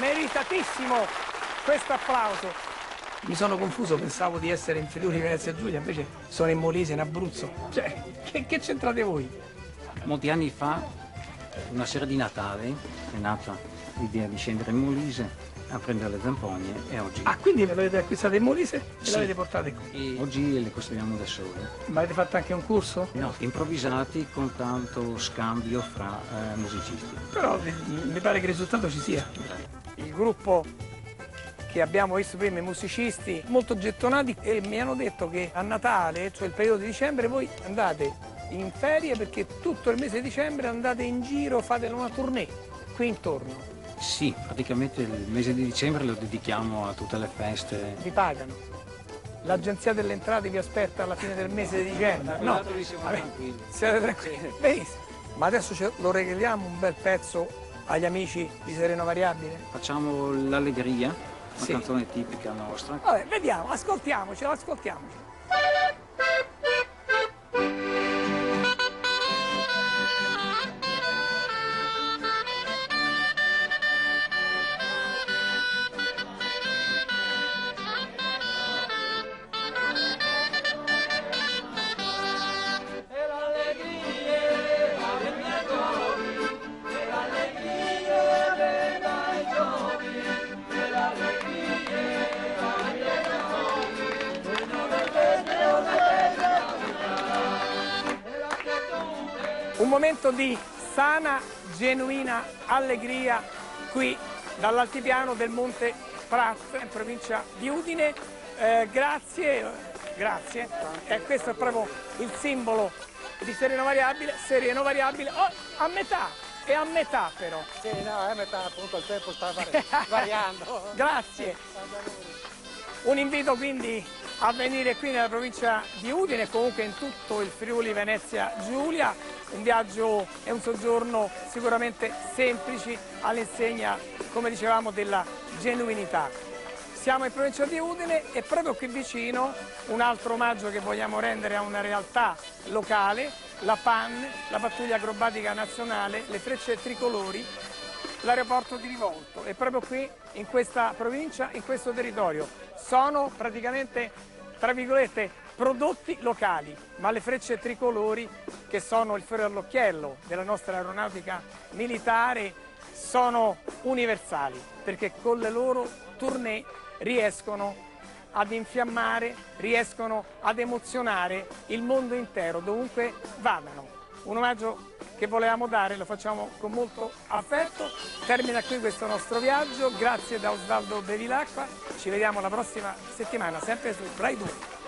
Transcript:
meritatissimo questo applauso. Mi sono confuso, pensavo di essere in Friuli Venezia Giulia, invece sono in Molise, in Abruzzo. Cioè, che c'entrate voi? Molti anni fa, una sera di Natale, è nata l'idea di scendere in Molise a prendere le zampogne e oggi... Ah, quindi le avete acquistate in Molise e Sì. l'avete portate qui? E oggi le costruiamo da soli. Ma avete fatto anche un corso? No, improvvisati con tanto scambio fra musicisti. Però mi pare che il risultato ci sia. Il gruppo che abbiamo visto prima, i musicisti, molto gettonati, e mi hanno detto che a Natale, cioè il periodo di dicembre, voi andate in ferie perché tutto il mese di dicembre andate in giro, fate una tournée qui intorno. Sì, praticamente il mese di dicembre lo dedichiamo a tutte le feste. Vi pagano. L'agenzia delle entrate vi aspetta alla fine del mese di dicembre. No, siete tranquilli. Benissimo. Ma adesso lo regaliamo un bel pezzo agli amici di Sereno Variabile? Facciamo l'Allegria, una Sì. canzone tipica nostra. Vabbè, vediamo, ascoltiamocelo. Un momento di sana, genuina allegria qui dall'altipiano del Monte Prat, in provincia di Udine. Grazie. Questo è proprio il simbolo di Sereno Variabile. Oh, a metà, è a metà però. Sì, no, è a metà, appunto il tempo sta variando. Grazie. Un invito quindi a venire qui nella provincia di Udine e comunque in tutto il Friuli Venezia Giulia. Un viaggio e un soggiorno sicuramente semplici all'insegna, come dicevamo, della genuinità. Siamo in provincia di Udine e proprio qui vicino un altro omaggio che vogliamo rendere a una realtà locale, la PAN, la Pattuglia Acrobatica Nazionale, le Frecce Tricolori, l'aeroporto di Rivolto. E proprio qui in questa provincia, in questo territorio, sono praticamente, tra virgolette, prodotti locali, ma le Frecce Tricolori, che sono il fiore all'occhiello della nostra aeronautica militare, sono universali, perché con le loro tournée riescono ad infiammare, riescono ad emozionare il mondo intero, dovunque vadano. Un omaggio che volevamo dare, lo facciamo con molto affetto. Termina qui questo nostro viaggio, grazie da Osvaldo Bevilacqua, ci vediamo la prossima settimana, sempre su Rai 2.